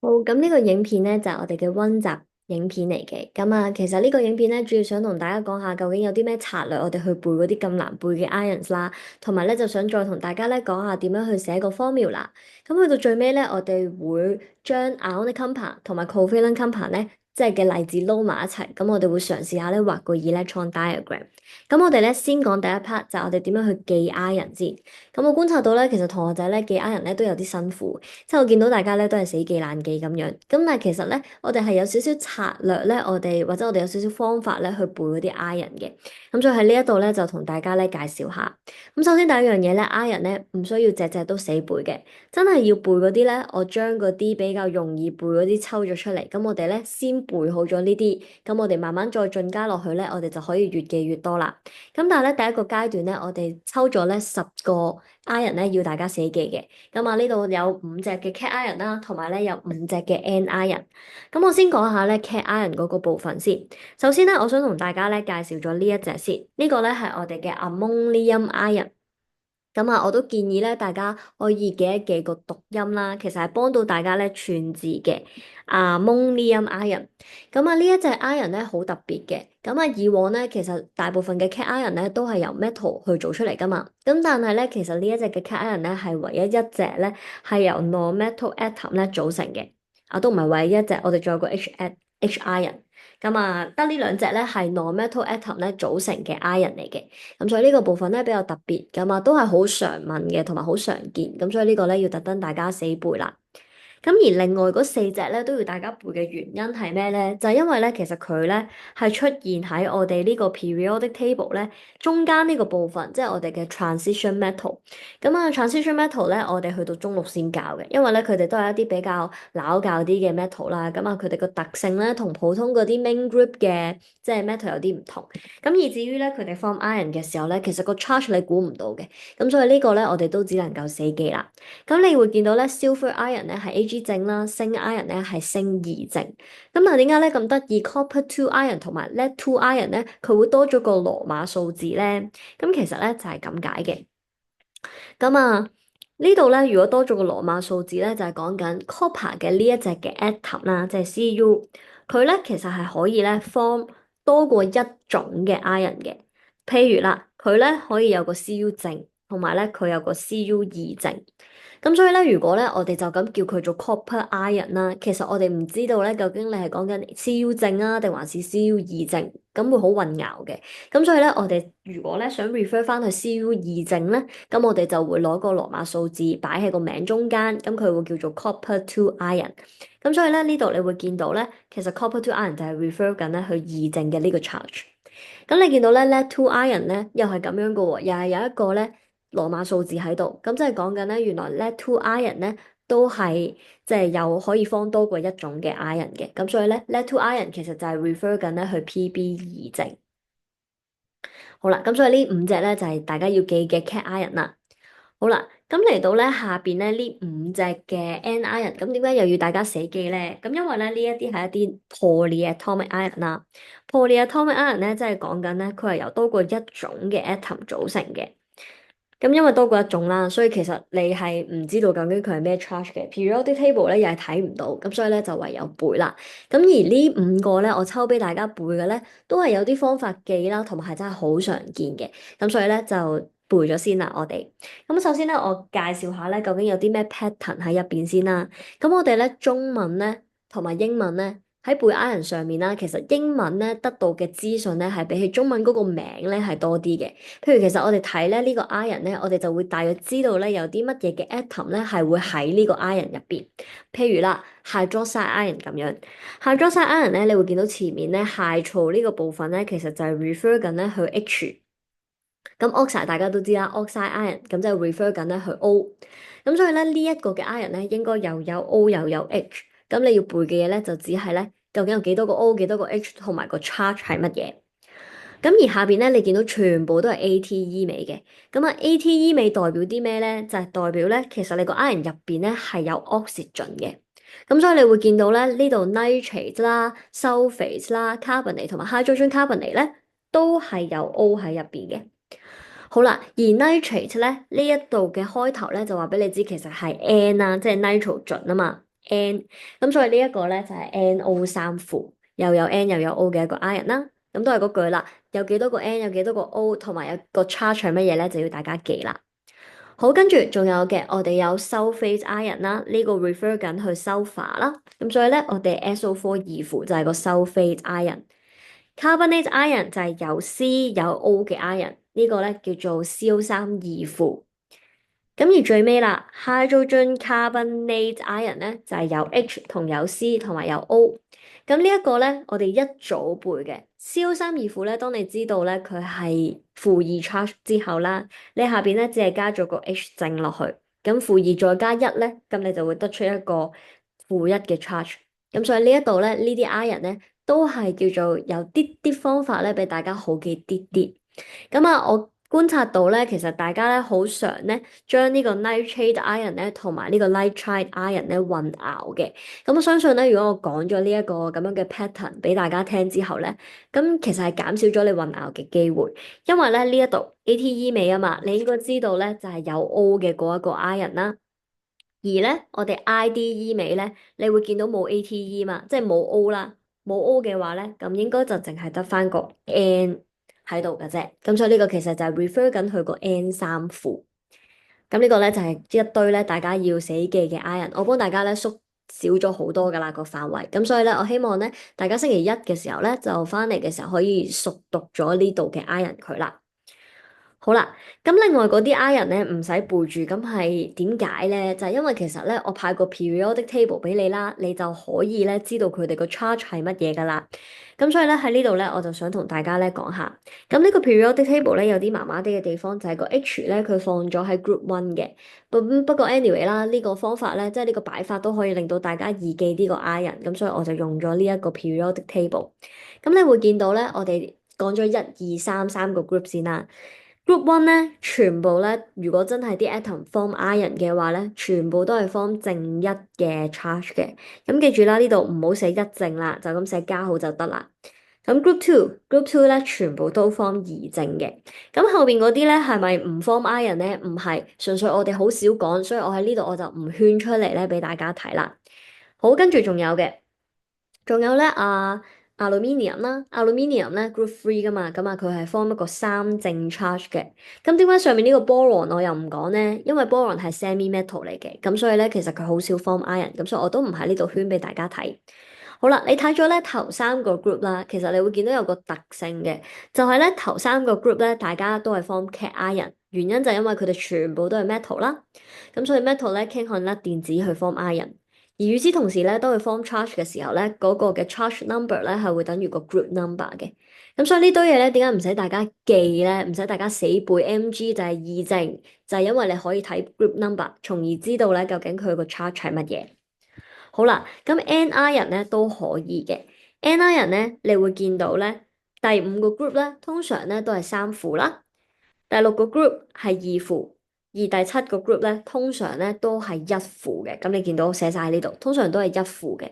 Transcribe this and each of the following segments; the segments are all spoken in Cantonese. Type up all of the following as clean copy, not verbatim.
好，咁呢個影片咧就係我哋嘅溫習影片嚟嘅。咁啊，其實呢個影片咧主要想同大家講下究竟有啲咩策略，我哋去背嗰啲咁難背嘅 ions 啦，同埋咧就想再同大家咧講下點樣去寫個 formula。咁去到最尾咧，我哋會將 ionic compound 同埋 covalent compound 咧，即係嘅例子撈埋一齊。咁我哋會嘗試下咧畫個 electron diagram。咁我哋咧先講第一 part 就係我哋點樣去記 ion 先。咁我觀察到咧，其實同學仔咧記 ion 咧都有啲辛苦。即係我見到大家咧都係死記爛記咁樣，咁但係其實咧，我哋係有少少策略咧，或者我哋有少少方法咧去背嗰啲 iron 嘅。咁所以喺呢一度咧就同大家咧介紹下。咁首先第一樣嘢咧，iron 咧唔需要隻隻都死背嘅，真係要背嗰啲咧，我將嗰啲比較容易背嗰啲抽咗出嚟。咁我哋咧先背好咗呢啲，咁我哋慢慢再進加落去咧，我哋就可以越記越多啦。咁但係咧第一個階段咧，我哋抽咗咧10個 iron 咧要大家死記嘅。咁啊，呢度有5隻嘅 cation ion 啦，同埋咧有5隻嘅 anion ion。咁我先講下咧 cation ion 嗰個部分先。首先咧，我想同大家咧介紹咗呢一隻先。呢個咧係我哋嘅 ammonium ion。咁啊，我都建議咧，大家可以記一記個讀音啦，其實係幫到大家咧串字嘅 ammonium ion。咁啊，呢一隻 ion 咧好特別嘅。咁啊，以往咧其實大部分嘅 cation ion 咧都係由 metal 去做出嚟噶嘛。咁但係咧，其實呢一隻嘅 cation ion 咧係唯一一隻咧係由 non-metal atom 咧組成嘅。啊，都唔係唯一一隻，我哋仲有個 H ion。咁啊，得呢兩隻咧係 non-metal atom 咧組成嘅 ion 嚟嘅。咁所以呢個部分咧比較特別㗎嘛，都係好常問嘅，同埋好常見。咁所以呢個咧要特登大家死背啦。咁而另外嗰4隻咧都要大家背嘅原因係咩咧？就係因為咧其實佢咧係出現喺我哋呢個 periodic table 咧中間呢個部分，即係我哋嘅 transition metal。咁啊，transition metal 咧我哋去到中六先教嘅，因為咧佢哋都係一啲比較撈教啲嘅 metal 啦。咁啊，佢哋個特性咧同普通嗰啲 main group 嘅即係 metal 有啲唔同。咁以至於咧佢哋 form ion 嘅時候咧，其實個 charge 你估唔到嘅。咁所以呢個咧我哋都只能夠死記啦。咁你會見到咧，silver ion 咧係 Ag 正啦，鋅 ion 咧係鋅2正。咁但係點解咧咁得意？copper 2 ion 同埋 lead 2 ion 咧，佢會多咗個羅馬數字咧？咁其實咧就係咁解嘅。咁啊，呢度咧如果多咗個羅馬數字咧，就係講緊 copper 嘅呢一隻嘅 atom 啦，即係 Cu，佢咧其實係可以咧 form 多過一種嘅 ion 嘅。譬如啦，佢咧可以有個 Cu 正，同埋咧佢有個 Cu 2正。咁所以咧，如果咧我哋就咁叫佢做 copper ion 啦，其實我哋唔知道咧究竟你係講緊 Cu 正啊，定還是 Cu 2正，咁會好混淆嘅。咁所以咧，我哋如果咧想 refer 翻去 Cu 2正咧，咁我哋就會攞個羅馬數字擺喺個名中間，咁佢會叫做 copper 2 ion。咁所以咧呢度你會見到咧，其實 copper 2 ion 就係 refer 緊咧佢2正嘅呢個 charge。咁你見到咧 lead 2 ion 咧又係咁樣嘅喎，又係有一個咧羅馬數字喺度，咁即係講緊咧原來 lead 2 ion 咧都係即係有可以方多過一種嘅 ion 嘅。咁所以咧 lead 2 ion 其實就係 refer 緊咧去 Pb 2正。好啦，咁所以呢5隻咧就係大家要記嘅 cation ion 啦。好啦，咁嚟到咧下邊咧呢5隻嘅 anion ion，咁點解又要大家死記咧？咁因為咧呢一啲係一啲 polyatomic ion 啦。polyatomic ion 咧即係講緊咧佢係由多過一種嘅 atom 組成嘅。咁因為多過一種啦，所以其實你係唔知道究竟佢係咩 charge 嘅。periodic table 咧又係睇唔到，咁所以咧就唯有背啦。咁而呢5個咧，我抽俾大家背嘅咧，都係有啲方法記啦，同埋係真係好常見嘅。咁所以咧就背咗先啦，我哋。咁首先咧，我介紹下咧究竟有啲咩 pattern 喺入邊先啦。咁我哋咧中文咧同埋英文咧。喺背 iron 上面啦，其實英文咧得到嘅資訊咧係比起中文嗰個名咧係多啲嘅。譬如其實我哋睇咧呢個 iron 咧，我哋就會大約知道咧有啲乜嘢嘅 atom 咧係會喺呢個 iron 入邊。譬如啦，hydroxide ion 咁樣，hydroxide ion 咧，你會見到前面咧 hydro 呢個部分咧，其實就係 refer 緊咧去 H。咁 oxide 大家都知啦，oxide ion 咁就係 refer 緊咧去 O。咁所以咧呢一個嘅 iron 咧應該又有 O 又有 H。咁你要背嘅嘢咧就只係咧究竟有幾多個 O 幾多個 H 同埋個 charge 係乜嘢。咁而下邊咧，你見到全部都係 ATE 尾嘅。咁啊，ATE 尾代表啲咩咧？就係代表咧，其實你個 iron 入邊咧係有 oxygen 嘅。咁所以你會見到咧，呢度 nitrate 啦、sulfate 啦、carbonate 同埋 hydrogen carbonate 咧，都係有 O 喺入邊嘅。好啦，而 nitrate 咧呢一度嘅開頭咧就話俾你知，其實係 N 啦，即係 nitrogen 啊嘛 N，咁所以呢一個咧就係 NO3 負，又有 N 又有 O 嘅一個 ion 啦。咁都係嗰句啦，有幾多個 N 有幾多個 O，同埋有個 charge 係乜嘢咧，就要大家記啦。好，跟住仲有嘅，我哋有 sulfate ion 啦，呢個 refer 緊去 sulfur 啦。咁所以咧，我哋 SO4 二負就係個 sulfate ion。carbonate ion 就係有 C 有 O 嘅 ion，呢個咧叫做 CO3 二負。咁而最尾啦，hydrogen carbonate ion 咧就係有 H 同有 C 同埋有 O。咁呢一個咧，我哋一早背嘅 CO3 二負咧，當你知道咧佢係負二 charge 之後啦，你下邊咧只係加咗個 H 正落去，咁負二再加一咧，咁你就會得出一個負一嘅 charge。咁所以呢一度咧，呢啲 ion 咧都係叫做有啲啲方法咧，俾大家好記啲啲。咁啊，我觀察到咧，其實大家咧好常咧將呢個 nitrate ion 咧同埋呢個 nitrite ion 咧混淆嘅。咁我相信咧，如果我講咗呢一個咁樣嘅 pattern 俾大家聽之後咧，咁其實係減少咗你混淆嘅機會，因為咧呢一度 ATE 尾啊嘛，你應該知道咧就係有 O 嘅嗰一個 ion 啦。而咧，我哋 IDE 尾咧，你會見到冇 ATE 嘛，即係冇 O 啦，冇 O 嘅話咧，咁應該就淨係得翻個 N 喺度嘅啫。咁所以呢個其實就係 refer 緊佢個 N 三負。咁呢個咧就係一堆咧大家要死記嘅 ion，我幫大家咧縮少咗好多噶啦個範圍。咁所以咧，我希望咧大家星期一嘅時候咧就翻嚟嘅時候可以熟讀咗呢度嘅 ion 佢啦。好啦，咁另外嗰啲 ion 咧唔使背住，咁係點解咧？就係因為其實咧，我派個 periodic table 俾你啦，你就可以咧知道佢哋個 charge 係乜嘢噶啦。咁所以咧喺呢度咧，我就想同大家咧講下，咁呢個 periodic table 咧有啲麻麻地嘅地方，就係個 H 咧佢放咗喺 group one 嘅。不過 anyway 啦，呢個方法咧，即係呢個擺法都可以令到大家易記呢個 ion，咁所以我就用咗呢一個 periodic table。咁你會見到咧，我哋講咗一二三個 group 先啦。Group one 咧，全部咧，如果真係啲 atom form ion 嘅話咧，全部都係 form 正一嘅 charge 嘅。咁記住啦，呢度唔好寫一正啦，就咁寫加號就得啦。咁 group two 咧，全部都 form 二正嘅。咁後邊嗰啲咧係咪唔 form ion 咧？唔係，純粹我哋好少講，所以我喺呢度我就唔圈出嚟咧俾大家睇啦。好，跟住仲有嘅。仲有咧aluminium 啦，aluminium 咧 group three 噶嘛，咁啊佢係 form 一個三正 charge 嘅。咁點解上面呢個 boron 我又唔講咧？因為 boron 係 semi metal 嚟嘅，咁所以咧其實佢好少 form ion，咁所以我都唔喺呢度圈俾大家睇。好啦，你睇咗咧頭三個 group 啦，其實你會見到有個特性嘅，就係咧頭三個 group 咧大家都係 form cation ion，原因就係因為佢哋全部都係 metal 啦，咁所以 metal 咧傾向甩電子去 form ion。而與此同時咧，當佢 form charge 嘅時候咧，嗰個嘅 charge number 咧係會等於個 group number 嘅。咁所以呢堆嘢咧，點解唔使大家記咧？唔使大家死背 Mg 就係二正，就係因為你可以睇 group number，從而知道咧究竟佢個 charge 係乜嘢。好啦，咁 Ni 人咧都可以嘅。Ni 人咧，你會見到咧第五個 group 咧，通常咧都係三負啦。第六個 group 係二負。而第七個 group 咧，通常咧都係一負嘅，咁你見到寫晒喺呢度，通常都係一負嘅。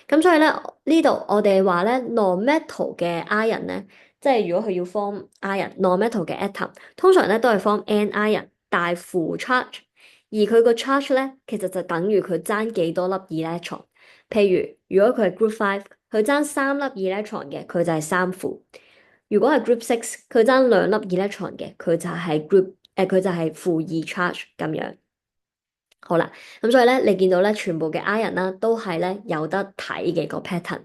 咁所以咧呢度我哋話咧 non-metal 嘅 ion 咧，即係如果佢要 form ion non-metal 嘅 atom，通常咧都係 form n ion 大負 charge，而佢個 charge 咧其實就等於佢爭幾多粒 electron。譬如如果佢係 group five，佢爭三粒 electron 嘅，佢就係三負。如果係 group six，佢爭兩粒 electron 嘅，佢就係 group。佢就係負二 charge 咁樣，好啦，咁所以咧，你見到咧，全部嘅 ion 啦，都係咧有得睇嘅個 pattern。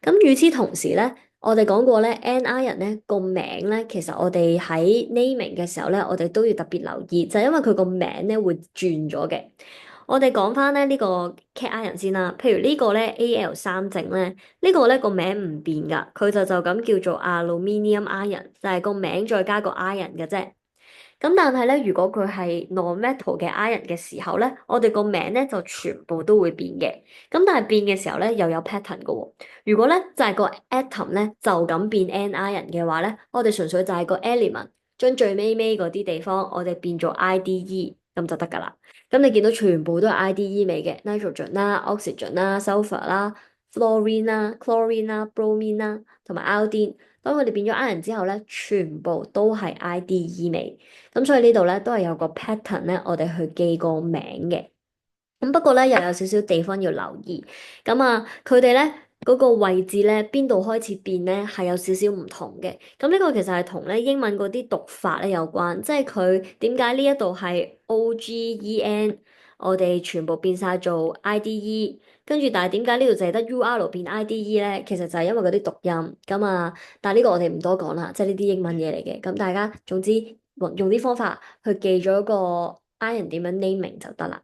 咁與此同時咧，我哋講過咧，n ion 咧個名咧，其實我哋喺 naming 嘅時候咧，我哋都要特別留意，就係因為佢個名咧會轉咗嘅。我哋講翻咧呢個 cation ion 先啦，譬如呢個咧 Al 三正咧，呢個咧個名唔變噶，佢就咁叫做 aluminium ion，就係個名再加個 ion 嘅啫。咁但係咧，如果佢係 non-metal 嘅 ion 嘅時候咧，我哋個名咧就全部都會變嘅。咁但係變嘅時候咧，又有 pattern 嘅喎。如果咧就係個 atom 咧就咁變 n ion 嘅話咧，我哋純粹就係個 element 將最尾尾嗰啲地方我哋變做 IDE 咁就得㗎啦。咁你見到全部都係 IDE 味嘅 nitrogen 啦、oxygen 啦、sulfur 啦、fluorine 啦、chlorine 啦、bromine 啦同埋 iodine。當佢哋變咗 ion 之後咧，全部都係 IDE 味。咁所以呢度咧都係有個 pattern 咧，我哋去記個名嘅。咁不過咧又有少少地方要留意，咁啊佢哋咧嗰個位置咧邊度開始變咧係有少少唔同嘅。咁呢個其實係同咧英文嗰啲讀法咧有關，即係佢點解呢一度係 OGEN，我哋全部變晒做 IDE，跟住但係點解呢度就係得 UR 變 IDE 咧？其實就係因為嗰啲讀音咁啊。但係呢個我哋唔多講啦，即係呢啲英文嘢嚟嘅。咁大家總之用啲方法去記咗個 I 人點樣 naming 就得啦。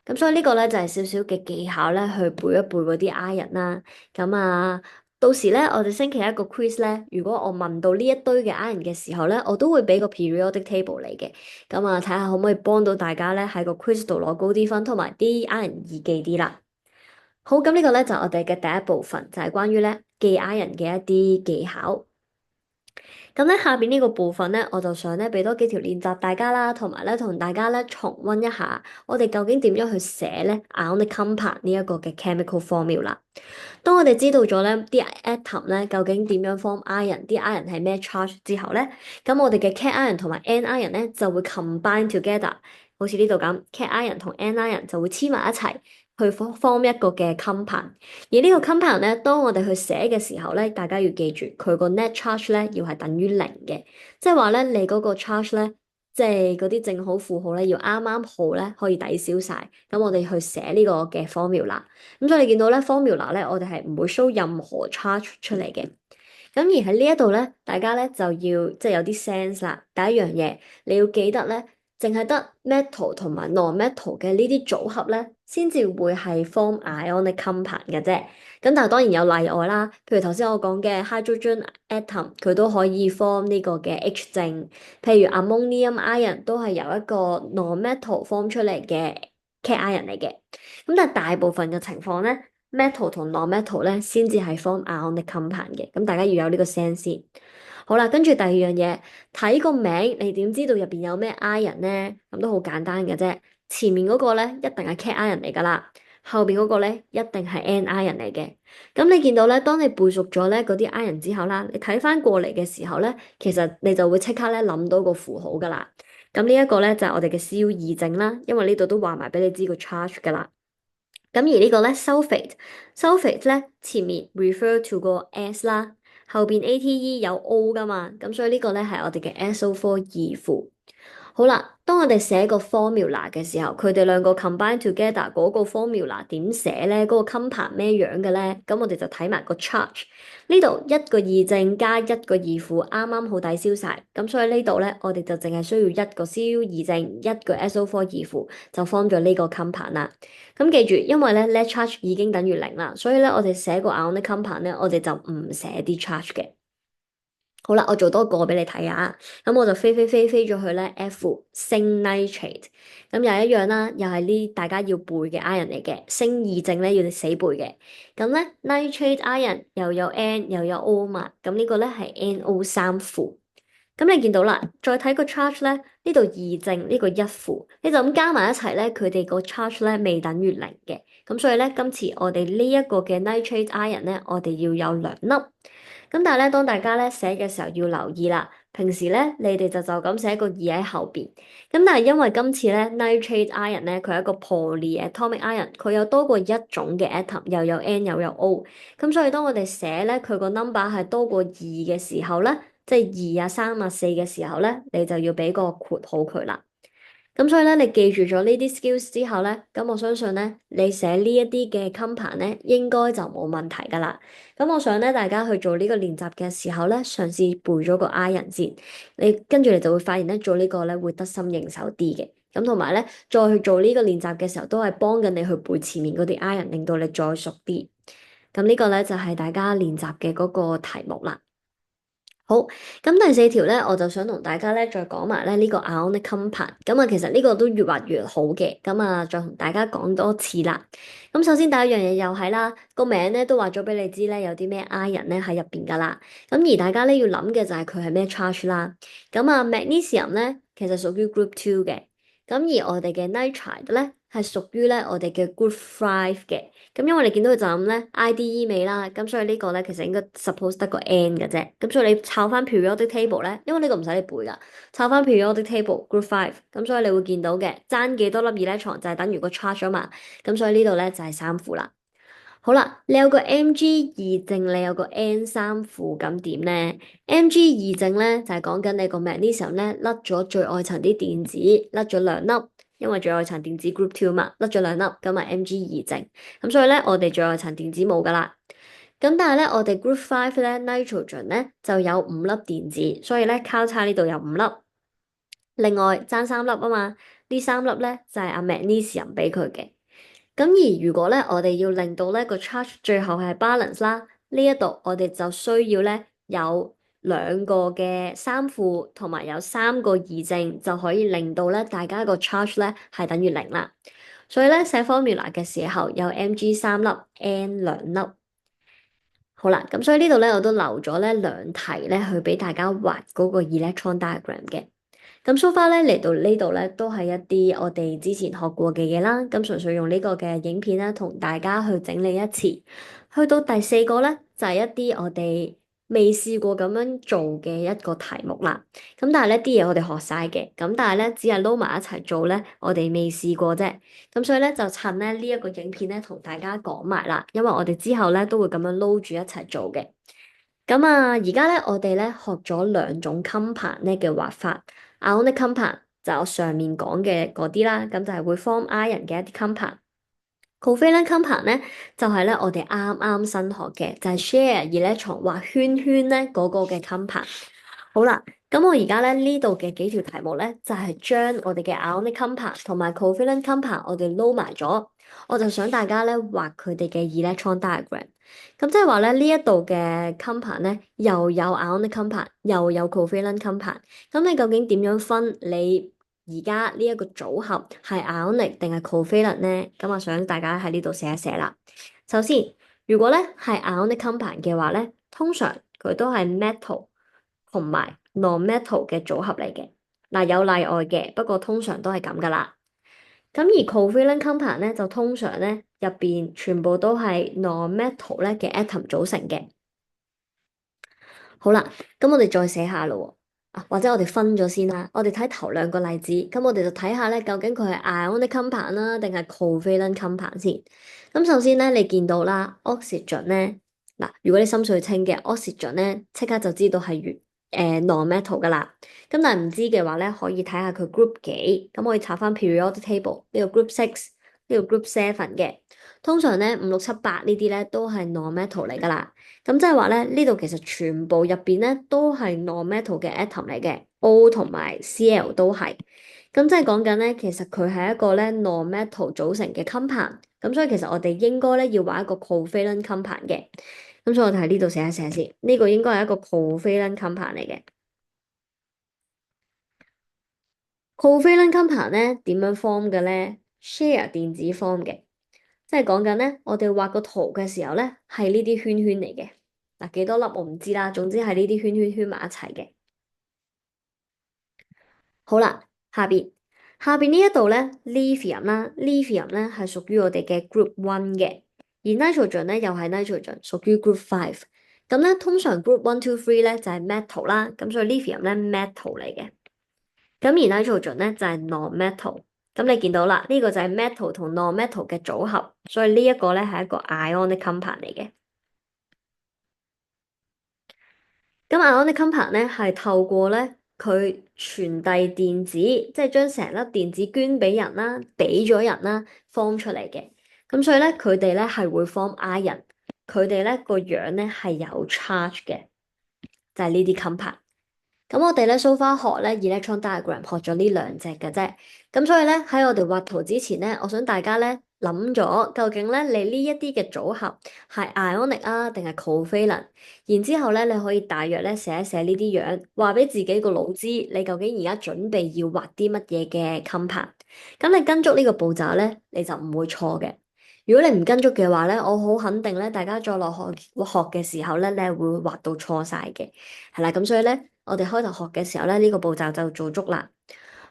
咁所以呢個咧就係少少嘅技巧咧，去背一背嗰啲 I 人啦。咁啊，到時咧我哋星期一個 quiz 咧，如果我問到呢一堆嘅 I 人嘅時候咧，我都會俾個 periodic table 嚟嘅。咁啊，睇下可唔可以幫到大家咧喺個 quiz 度攞高啲分，同埋啲 I 人易記啲啦。好，咁呢個咧就係我哋嘅第一部分，就係關於咧記 I 人嘅一啲技巧。咁咧下邊呢個部分咧，我就想咧俾多幾條練習大家啦，同埋咧同大家咧重溫一下，我哋究竟點樣去寫咧 ionic compound 呢一個嘅 chemical formula。當我哋知道咗咧啲 atom 咧究竟點樣 form ion，啲 ion 係咩 charge 之後咧，咁我哋嘅 cation ion 同埋 anion ion 咧就會 combine together，好似呢度咁，cation ion 同 anion ion 就會黐埋一齊去 form 一個嘅 compound。而呢個 compound 咧，當我哋去寫嘅時候咧，大家要記住佢個 net charge 咧要係等於零嘅，即係話咧你嗰個 charge 咧，即係嗰啲正好負號咧要啱啱好咧可以抵消晒。咁我哋去寫呢個嘅 formula。咁所以你見到咧 formula 咧，我哋係唔會 show 任何 charge 出嚟嘅。咁而喺呢一度咧，大家咧就要即係有啲 sense 啦。第一樣嘢你要記得咧，淨係得 metal 同埋 non-metal 嘅呢啲組合咧，先至會係 form ionic compound 嘅啫。咁但係當然有例外啦，譬如頭先我講嘅 hydrogen atom，佢都可以 form 呢個嘅 H 正。譬如 ammonium ion 都係由一個 non-metal form 出嚟嘅 cation ion 嚟嘅。咁但係大部分嘅情況咧，metal 同 non-metal 咧先至係 form ionic compound 嘅。咁大家要有呢個 sense 先。好啦，跟住第二樣嘢，睇個名，你點知道入邊有咩 ion 咧？咁都好簡單嘅啫。前面嗰個咧一定係 cation ion 嚟㗎啦，後邊嗰個咧一定係 anion ion 嚟嘅。咁你見到咧，當你背熟咗咧嗰啲 ion 之後啦，你睇翻過嚟嘅時候咧，其實你就會即刻咧諗到個符號㗎啦。咁呢一個咧就係我哋嘅 Cu 二正啦，因為呢度都話埋俾你知個 charge 㗎啦。咁而呢個咧 sulfate 咧前面 refer to 個 S 啦，後邊 ATE 有 O 噶嘛，咁所以呢個咧係我哋嘅 SO4 二負。好啦，當我哋寫個 formula 嘅時候，佢哋兩個 combine together 嗰個 formula 點寫咧？嗰個 compound 咩樣嘅咧？咁我哋就睇埋個 charge。呢度一個二正加一個二負，啱啱好抵消晒。咁所以呢度咧，我哋就淨係需要一個 Cu 二正，一個 SO4 二負，就 form 咗呢個 compound 啦。咁記住，因為咧 net charge 已經等於零啦，所以咧我哋寫個 ionic compound 咧，我哋就唔寫啲 charge 嘅。好啦，我做多個俾你睇下，咁我就飛咗去咧 F 升 nitrate，咁又一樣啦，又係呢大家要背嘅 ion 嚟嘅，升二正咧要你死背嘅。咁咧 nitrate ion 又有 N 又有 O 嘛，咁呢個咧係 NO 三負。咁你見到啦，再睇個 charge 咧，呢度二正呢個一負，你就咁加埋一齊咧，佢哋個 charge 咧未等於零嘅。咁所以咧，今次我哋呢一個嘅 nitrate ion 咧，我哋要有兩粒。咁但係咧，當大家咧寫嘅時候要留意啦。平時咧，你哋就咁寫個二喺後邊。咁但係因為今次咧 nitrate ion 咧，佢係一個 polyatomic ion，佢有多過一種嘅 atom，又有 N 又有 O。咁所以當我哋寫咧佢個 number 係多過二嘅時候咧，即係二啊、三啊、四嘅時候咧，你就要俾個括號佢啦。咁所以咧，你記住咗呢啲 skills 之後咧，咁我相信咧，你寫呢一啲嘅 compound 咧，應該就冇問題噶啦。咁我想咧，大家去做呢個練習嘅時候咧，嘗試背咗個 ion 先，你跟住你就會發現咧，做呢個咧會得心應手啲嘅。咁同埋咧，再去做呢個練習嘅時候，都係幫緊你去背前面嗰啲 ion，令到你再熟啲。咁呢個咧就係大家練習嘅嗰個題目啦。好，咁第四條咧，我就想同大家咧再講埋咧呢個 ionic compound。咁啊，其實呢個都越畫越好嘅。咁啊，再同大家講多次啦。咁首先第一樣嘢又係啦，個名咧都話咗俾你知咧有啲咩 ion 咧喺入邊噶啦。咁而大家咧要諗嘅就係佢係咩 charge 啦。咁啊，magnesium 咧其實屬於 group two 嘅。咁而我哋嘅 nitride 咧係屬於咧我哋嘅 group five 嘅。咁因為你見到佢就咁咧 IDE 尾啦，咁所以個呢個咧其實應該 suppose 得個 N 嘅啫。咁所以你抄翻 periodic table 咧，因為呢個唔使你背噶，抄翻 periodic table group five，咁所以你會見到嘅爭幾多粒 electron 就係等於個 charge 啊嘛。咁所以呢度咧就係三負啦。好啦，你有個 Mg 二正，你有個 N 三負，咁點咧？Mg 二正咧就係講緊你個 magnesium 咧甩咗最外層啲電子，甩咗兩粒，因為最外層電子 group two 嘛，甩咗兩粒，咁咪 Mg 二正。咁所以咧，我哋最外層電子冇噶啦。咁但係咧，我哋 group five 咧 nitrogen 咧就有五粒電子，所以咧交叉呢度有五粒。另外爭三粒啊嘛，呢三粒咧就係阿 magnesium 俾佢嘅。咁而如果咧，我哋要令到咧個 charge 最後係 balance 啦，呢一度我哋就需要咧有兩個嘅三負同埋有三個二正，就可以令到咧大家個 charge 咧係等於零啦。所以咧寫 formula 嘅時候有 Mg 三粒，N 兩粒。好啦，咁所以呢度咧我都留咗咧兩題咧去俾大家畫嗰個 electron diagram 嘅。咁 so far 咧嚟到呢度咧，都係一啲我哋之前學過嘅嘢啦。咁純粹用呢個嘅影片咧，同大家去整理一次。去到第四個咧，就係一啲我哋未試過咁樣做嘅一個題目啦。咁但係咧啲嘢我哋學晒嘅，咁但係咧只係撈埋一齊做咧，我哋未試過啫。咁所以咧就趁咧呢一個影片咧，同大家講埋啦。因為我哋之後咧都會咁樣撈住一齊做嘅。咁啊，而家咧我哋咧學咗兩種 compound 咧嘅畫法。Ionic compound 就我上面講嘅嗰啲啦，咁就係會 form ion 嘅一啲 compound。Covalent compound 咧就係咧我哋啱啱新學嘅，就係 share electron 畫圈圈咧嗰個嘅 compound。好啦，咁我而家咧呢度嘅幾條題目咧，就係將我哋嘅 ionic compound 同埋 covalent compound 我哋撈埋咗，我就想大家咧畫佢哋嘅 electron diagram。咁即係話咧呢一度嘅 compound 咧又有 ionic compound 又有 covalent compound。咁你究竟點樣分你而家呢一個組合係 ionic 定係 covalent 咧？咁我想大家喺呢度寫一寫啦。首先，如果咧係 ionic compound 嘅話咧，通常佢都係 metal 同埋 non-metal 嘅組合嚟嘅。嗱，有例外嘅，不過通常都係咁噶啦。咁而 covalent compound 咧就通常咧入邊全部都係 non-metal 咧嘅 atom 組成嘅。好啦，咁我哋再寫下咯喎，或者我哋分咗先啦。我哋睇頭兩個例子，咁我哋就睇下咧，究竟佢係 ionic compound 啦，定係 covalent compound 先。咁首先咧，你見到啦，oxygen 咧，嗱，如果你心水清嘅 oxygen 咧，即刻就知道係non-metal 噶啦。咁但係唔知嘅話咧，可以睇下佢 group 幾，咁可以查翻 periodic table 呢個 group six，呢個 group seven 嘅。通常咧五六七八呢啲咧都係 non-metal 嚟噶啦。咁即係話咧，呢度其實全部入邊咧都係 non-metal 嘅 atom 嚟嘅，O 同埋 Cl 都係。咁即係講緊咧，其實佢係一個咧 non-metal 組成嘅 compound。咁所以其實我哋應該咧要畫一個 covalent compound 嘅。咁所以我哋喺呢度寫一寫先，呢個應該係一個 covalent compound 嚟嘅。covalent compound 咧點樣 form 嘅咧？share 電子 form 嘅。即係講緊咧，我哋畫個圖嘅時候咧，係呢啲圈圈嚟嘅。嗱，幾多粒我唔知啦，總之係呢啲圈圈圈埋一齊嘅。好啦，下邊呢一度咧，lithium 啦，lithium咧係屬於我哋嘅 group one 嘅，而 nitrogen 咧又係 nitrogen，屬於 group five。咁咧通常 group one two three 咧就係 metal 啦，咁所以 lithium 咧 metal 嚟嘅。咁而 nitrogen 咧就係 non-metal。咁你見到啦，呢個就係 metal 同 non-metal 嘅組合，所以呢一個咧係一個 ionic compound 嚟嘅。咁 ionic compound 咧係透過咧佢傳遞電子，即係將成粒電子捐俾人啦，俾咗人啦，form 出嚟嘅。咁所以咧佢哋咧係會 form ion，佢哋咧個樣咧係有 charge 嘅，就係呢啲 compound。咁我哋咧 so far 學咧 electron diagram 學咗呢兩隻嘅啫，咁所以咧喺我哋畫圖之前咧，我想大家咧諗咗究竟咧你呢一啲嘅組合係 ionic 啊定係 covalent，然之後咧你可以大約咧寫一寫呢啲樣，話俾自己個腦知你究竟而家準備要畫啲乜嘢嘅 compound，咁你跟足呢個步驟咧你就唔會錯嘅。如果你唔跟足嘅話咧，我好肯定咧，大家再落學嘅時候咧，你係會畫到錯晒嘅，係啦，咁所以咧。我哋開頭學嘅時候咧，呢個步驟就做足啦。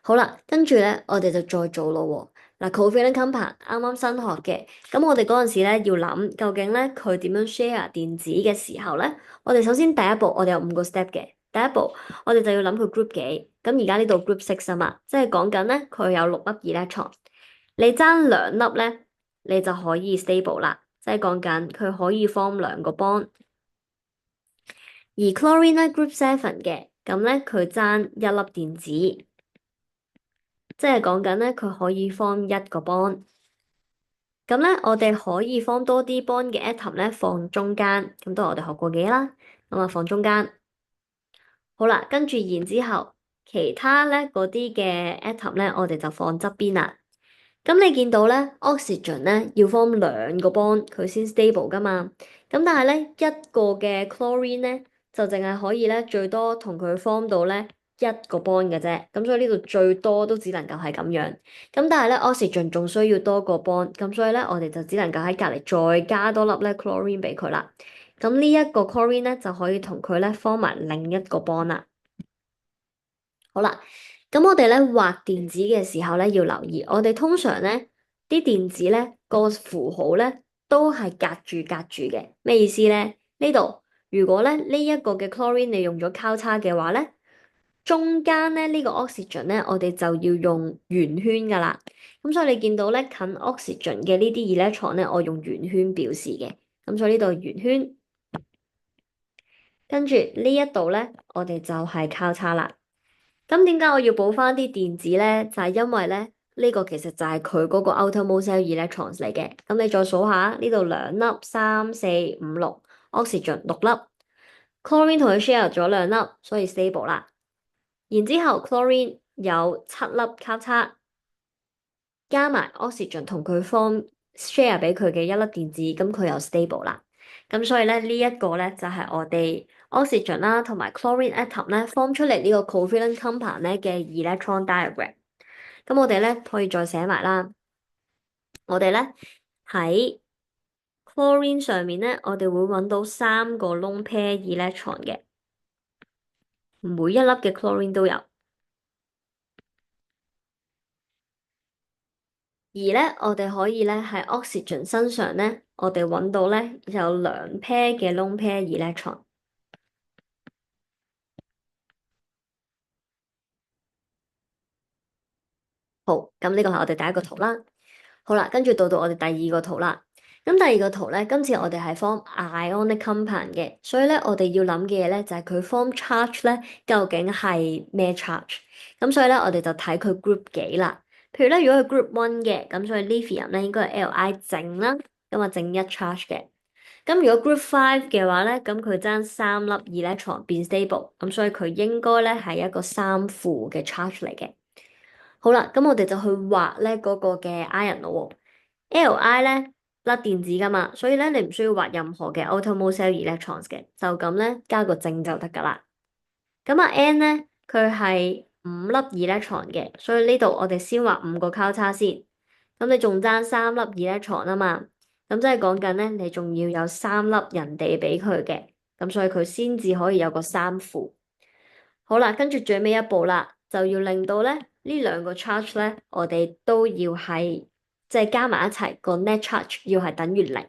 好啦，跟住咧，我哋就再做咯喎。嗱，covalent compound 啱啱新學嘅，咁我哋嗰陣時咧要諗究竟咧佢點樣 share 電子嘅時候咧，我哋首先第一步我哋有5個 step 嘅。第一步我哋就要諗佢 group 幾，咁而家呢度 group 6啊嘛，即係講緊咧佢有6粒 electron，你爭2粒咧，你就可以 stable 啦，即係講緊佢可以 form 2個 bond。而 chlorine 咧 group 7嘅，咁咧佢爭1粒電子，即係講緊咧佢可以 form 1個 bond。咁咧我哋可以 form 多啲 bond 嘅 atom 咧放中間，咁都係我哋學過嘅啦。咁啊放中間，好啦，跟住然之後，其他咧嗰啲嘅 atom 咧，我哋就放側邊啦。咁你見到咧，oxygen 咧要 form 2個 bond 佢先 stable 噶嘛。咁但係咧一個嘅 chlorine 咧就淨係可以咧最多同佢 form 到咧1個 bond 嘅啫。咁所以呢度最多都只能夠係咁樣。咁但係咧 oxygen 仲需要多個 bond，咁所以咧我哋就只能夠喺隔離再加多粒咧 chlorine 俾佢啦。咁呢一個 chlorine 咧就可以同佢咧 form 埋另一個 bond 啦。好啦。咁我哋咧畫電子嘅時候咧，要留意，我哋通常咧啲電子咧個符號咧都係隔住嘅，咩意思咧？呢度如果咧呢一個嘅 chlorine 你用咗交叉嘅話咧，中間咧呢個 oxygen 咧，我哋就要用圓圈噶啦。咁所以你見到咧近 oxygen 嘅呢啲 electron 咧，我用圓圈表示嘅。咁所以呢度圓圈，跟住呢一度咧，我哋就係交叉啦。咁點解我要補翻啲電子咧？就係因為咧，呢個其實就係佢嗰個 outermost cell electrons 嚟嘅。咁你再數下，呢度2粒、3、4、5、6，oxygen 6粒，chlorine 同佢 share 咗2粒，所以 stable 啦。然之後 chlorine 有7粒交叉，加埋 oxygen 同佢 form share 俾佢嘅1粒電子，咁佢又 stable 啦。咁所以咧呢一個咧就係我哋 oxygen 啦同埋 chlorine atom 咧 form 出嚟呢個 covalent compound 咧嘅 electron diagram。咁我哋咧可以再寫埋啦。我哋咧喺 chlorine 上面咧，我哋會揾到3個 lone pair electron 嘅，每一粒嘅 chlorine 都有。而咧，我哋可以咧喺 oxygen 身上咧，我哋揾到咧有2 pair 嘅 lone pair electron。好，咁呢個係我哋第一個圖啦。好啦，跟住到我哋第二個圖啦。咁第二個圖咧，今次我哋係 form ionic compound 嘅，所以咧我哋要諗嘅嘢咧就係佢 form charge 咧究竟係咩 charge？咁所以咧我哋就睇佢 group 幾啦。譬如咧，如果佢 group 1嘅，咁所以 lithium 咧應該係 Li 正啦，咁啊正1 charge 嘅。咁如果 group 5嘅話咧，咁佢爭3粒 electron 變 stable，咁所以佢應該咧係一個3負嘅 charge 嚟嘅。好啦，咁我哋就去畫咧嗰個嘅 ion 咯喎。Li 咧甩電子噶嘛，所以咧你唔需要畫任何嘅 outermost cell electrons 嘅，就咁咧加個正就得噶啦。咁啊 N 咧佢係5粒 electron 嘅，所以呢度我哋先畫5個交叉先。咁你仲爭3粒 electron 啊嘛，咁即係講緊咧你仲要有3粒人哋俾佢嘅，咁所以佢先至可以有個3負。好啦，跟住最尾一步啦，就要令到咧呢2個 charge 咧，我哋都要係即係加埋一齊個 net charge 要係等於0。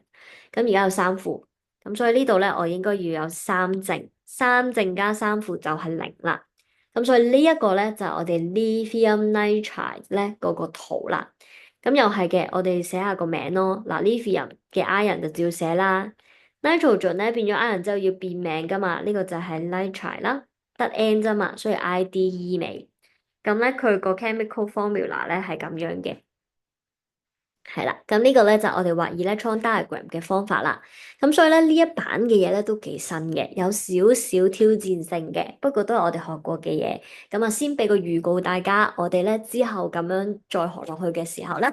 咁而家有3負，咁所以呢度咧我應該要有3正，3正加3負就係0啦。咁所以呢一個咧就係我哋 lithium nitride 咧嗰個圖啦。咁又係嘅，我哋寫下個名咯。嗱，lithium 嘅 ion 就照寫啦。nitrogen 咧變咗 ion 之後要變名噶嘛，呢個就係 nitride 啦。得 N 啫嘛，所以 IDE 尾。咁咧佢個 chemical formula 咧係咁樣嘅，係啦。咁呢個咧就係我哋畫 electron diagram 嘅方法啦。咁所以咧呢一版嘅嘢咧都幾新嘅，有少少挑戰性嘅，不過都係我哋學過嘅嘢。咁啊，先俾個預告大家，我哋咧之後咁樣再學落去嘅時候咧，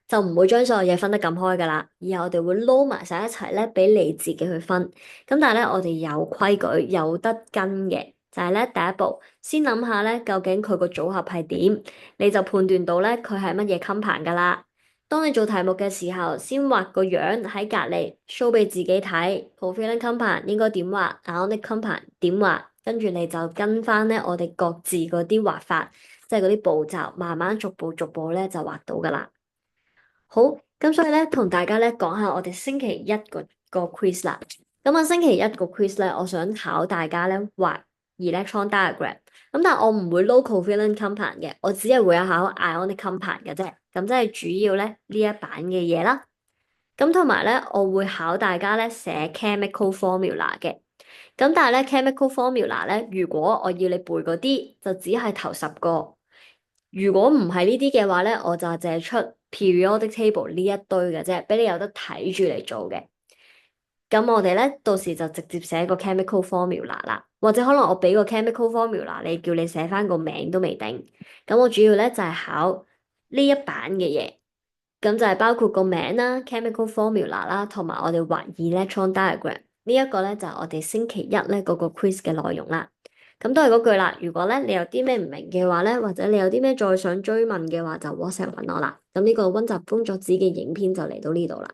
就唔會將所有嘢分得咁開噶啦，以後我哋會撈埋晒一齊咧，俾你自己去分。咁但係咧，我哋有規矩，有得跟嘅。就係咧，第一步先諗下咧，究竟佢個組合係點，你就判斷到咧佢係乜嘢 compound 噶啦。當你做題目嘅時候，先畫個樣喺隔離 show 俾自己睇，covalent compound 應該點畫，ionic compound 點畫，跟住你就跟翻咧我哋各自嗰啲畫法，即係嗰啲步驟，慢慢逐步逐步咧就畫到噶啦。好，咁所以咧同大家咧講下我哋星期一個 quiz 啦。咁啊星期一個 quiz 咧，我想考大家咧畫 electron diagram。咁但係我唔會 local covalent compound 嘅，我只係會有考 ionic compound 嘅啫。咁即係主要咧呢一版嘅嘢啦。咁同埋咧，我會考大家咧寫 chemical formula 嘅。咁但係咧 chemical formula 咧，如果我要你背嗰啲，就只係頭10個。如果唔係呢啲嘅話咧，我就淨係出 periodic table 呢一堆嘅啫，俾你有得睇住嚟做嘅。咁我哋咧到時就直接寫個 chemical formula 啦，或者可能我俾個 chemical formula，你叫你寫翻個名都未定。咁我主要咧就係考呢一版嘅嘢。咁就係包括個名啦、chemical formula 啦，同埋我哋畫 electron diagram 呢一個咧就係我哋星期一咧嗰個 quiz 嘅內容啦。咁都係嗰句啦，如果咧你有啲咩唔明嘅話咧，或者你有啲咩再想追問嘅話，就 WhatsApp 揾我啦。咁呢個溫習工作紙嘅影片就嚟到呢度啦。